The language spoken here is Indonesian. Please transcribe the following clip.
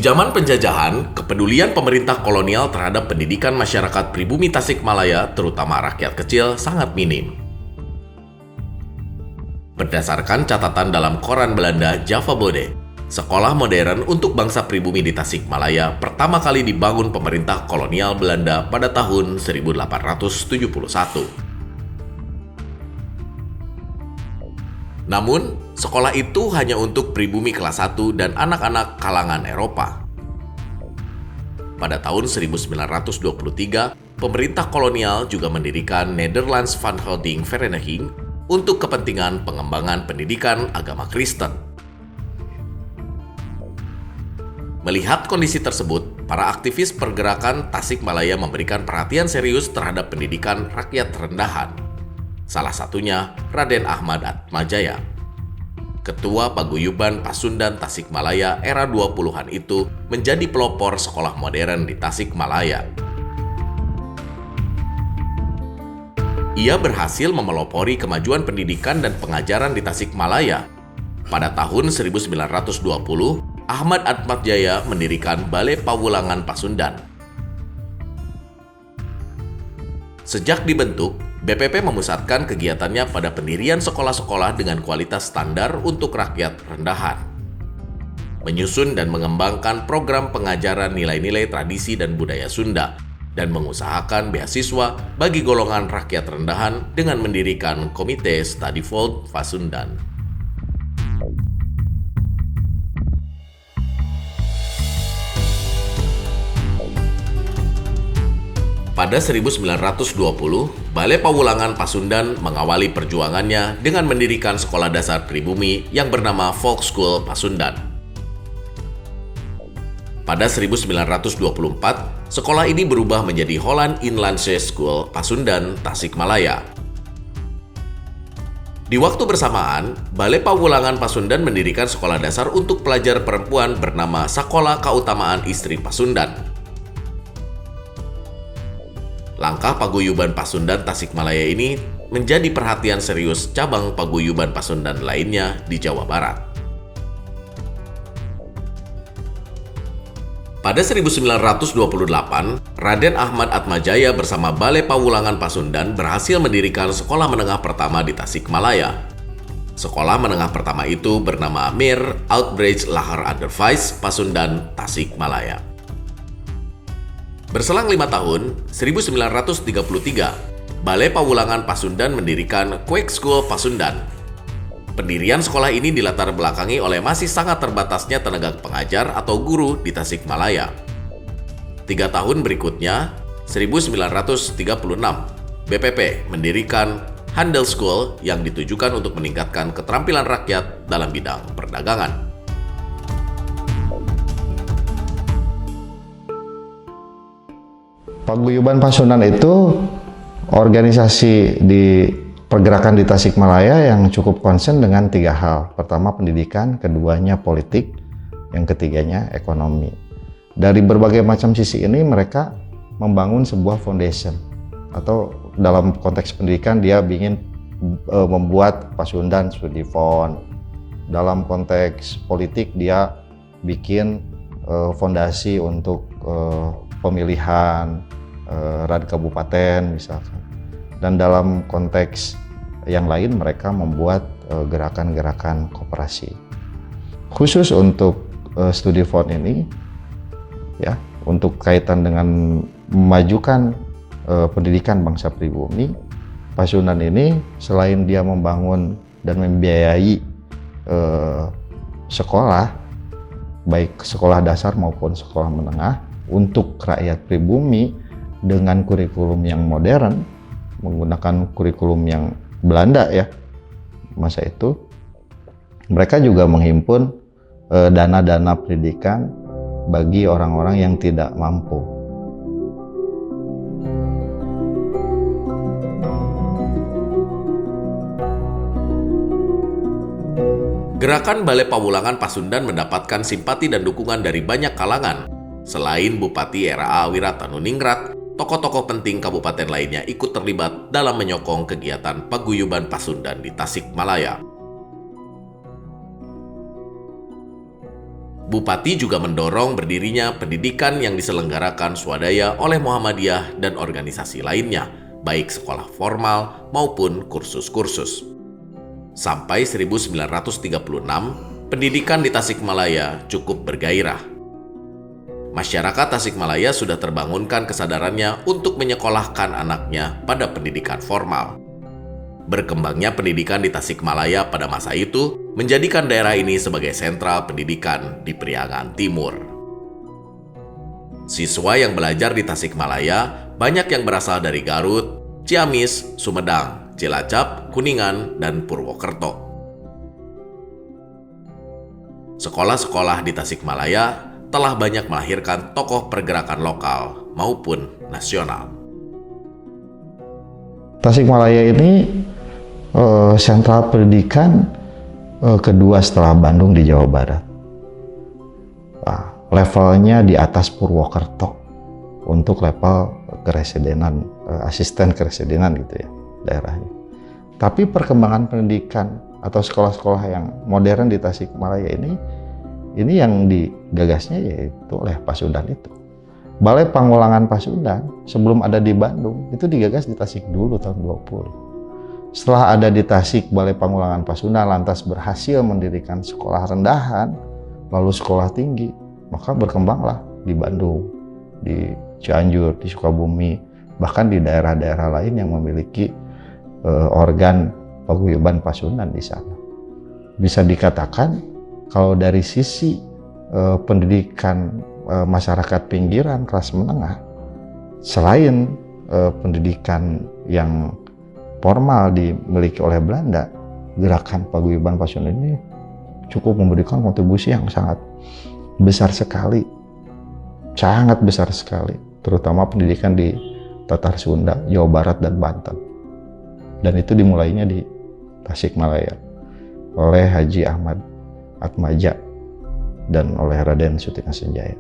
zaman penjajahan, kepedulian pemerintah kolonial terhadap pendidikan masyarakat pribumi Tasikmalaya, terutama rakyat kecil, sangat minim. Berdasarkan catatan dalam koran Belanda Java Bode, sekolah modern untuk bangsa pribumi di Tasikmalaya pertama kali dibangun pemerintah kolonial Belanda pada tahun 1871. Namun, sekolah itu hanya untuk pribumi kelas 1 dan anak-anak kalangan Eropa. Pada tahun 1923, pemerintah kolonial juga mendirikan Nederlands Van Houding Vereniging untuk kepentingan pengembangan pendidikan agama Kristen. Melihat kondisi tersebut, para aktivis pergerakan Tasikmalaya memberikan perhatian serius terhadap pendidikan rakyat rendahan. Salah satunya Raden Ahmad Atmajaya. Ketua Paguyuban Pasundan Tasikmalaya era 20-an itu menjadi pelopor sekolah modern di Tasikmalaya. Ia berhasil memelopori kemajuan pendidikan dan pengajaran di Tasikmalaya. Pada tahun 1920, Ahmad Atmajaya mendirikan Balai Pawulangan Pasundan. Sejak dibentuk, BPP memusatkan kegiatannya pada pendirian sekolah-sekolah dengan kualitas standar untuk rakyat rendahan, menyusun dan mengembangkan program pengajaran nilai-nilai tradisi dan budaya Sunda, dan mengusahakan beasiswa bagi golongan rakyat rendahan dengan mendirikan Komite Stadivold Pasundan. Pada 1920, Balai Pawulangan Pasundan mengawali perjuangannya dengan mendirikan sekolah dasar pribumi yang bernama Volkschool Pasundan. Pada 1924, sekolah ini berubah menjadi Holland Inlandse School Pasundan, Tasikmalaya. Di waktu bersamaan, Balai Pawulangan Pasundan mendirikan sekolah dasar untuk pelajar perempuan bernama Sakola Kautamaan Istri Pasundan. Langkah Paguyuban Pasundan Tasikmalaya ini menjadi perhatian serius cabang Paguyuban Pasundan lainnya di Jawa Barat. Pada 1928, Raden Ahmad Atmajaya bersama Balai Pawulangan Pasundan berhasil mendirikan sekolah menengah pertama di Tasikmalaya. Sekolah menengah pertama itu bernama Mir Outbrecht Lahar Underwijs Pasundan, Tasikmalaya. Berselang 5 tahun, 1933, Balai Pawulangan Pasundan mendirikan Kwek School Pasundan. Pendirian sekolah ini dilatar belakangi oleh masih sangat terbatasnya tenaga pengajar atau guru di Tasikmalaya. 3 tahun berikutnya, 1936, BPP mendirikan Handel School yang ditujukan untuk meningkatkan keterampilan rakyat dalam bidang perdagangan. Paguyuban Pasundan itu organisasi di pergerakan di Tasikmalaya yang cukup konsen dengan 3 hal. Pertama pendidikan, keduanya politik, yang ketiganya ekonomi. Dari berbagai macam sisi ini mereka membangun sebuah foundation, atau dalam konteks pendidikan dia ingin membuat Pasundan Studi Fund. Dalam konteks politik dia bikin fondasi untuk pemilihan rad kabupaten misalkan. Dan dalam konteks yang lain mereka membuat gerakan-gerakan koperasi. Khusus untuk studi fund ini ya, untuk kaitan dengan memajukan pendidikan bangsa pribumi, Pasundan ini selain dia membangun dan membiayai sekolah, baik sekolah dasar maupun sekolah menengah untuk rakyat pribumi dengan kurikulum yang modern, menggunakan kurikulum yang Belanda ya masa itu, mereka juga menghimpun dana-dana pendidikan bagi orang-orang yang tidak mampu. Gerakan Balai Pawulangan Pasundan mendapatkan simpati dan dukungan dari banyak kalangan. Selain Bupati R.A. Wiratanuninggrat, tokoh-tokoh penting kabupaten lainnya ikut terlibat dalam menyokong kegiatan Paguyuban Pasundan di Tasikmalaya. Bupati juga mendorong berdirinya pendidikan yang diselenggarakan swadaya oleh Muhammadiyah dan organisasi lainnya, baik sekolah formal maupun kursus-kursus. Sampai 1936, pendidikan di Tasikmalaya cukup bergairah. Masyarakat Tasikmalaya sudah terbangunkan kesadarannya untuk menyekolahkan anaknya pada pendidikan formal. Berkembangnya pendidikan di Tasikmalaya pada masa itu menjadikan daerah ini sebagai sentral pendidikan di Priangan Timur. Siswa yang belajar di Tasikmalaya banyak yang berasal dari Garut, Ciamis, Sumedang, Cilacap, Kuningan, dan Purwokerto. Sekolah-sekolah di Tasikmalaya telah banyak melahirkan tokoh pergerakan lokal maupun nasional. Tasikmalaya ini sentral pendidikan kedua setelah Bandung di Jawa Barat. Levelnya di atas Purwokerto untuk level keresidenan, asisten keresidenan gitu ya daerahnya. Tapi perkembangan pendidikan atau sekolah-sekolah yang modern di Tasikmalaya ini yang digagasnya yaitu oleh Pasundan itu. Balai Pangulangan Pasundan sebelum ada di Bandung itu digagas di Tasik dulu tahun 20. Setelah ada di Tasik Balai Pangulangan Pasundan lantas berhasil mendirikan sekolah rendahan, lalu sekolah tinggi, maka berkembanglah di Bandung, di Cianjur, di Sukabumi, bahkan di daerah-daerah lain yang memiliki organ paguyuban Pasundan di sana. Bisa dikatakan kalau dari sisi pendidikan masyarakat pinggiran kelas menengah, selain pendidikan yang formal dimiliki oleh Belanda, gerakan paguyuban Pasundan ini cukup memberikan kontribusi yang sangat besar sekali, terutama pendidikan di Tatar Sunda, Jawa Barat, dan Banten. Dan itu dimulainya di Tasikmalaya oleh Haji Ahmad Atmaja dan oleh Raden Sutina Senjaya.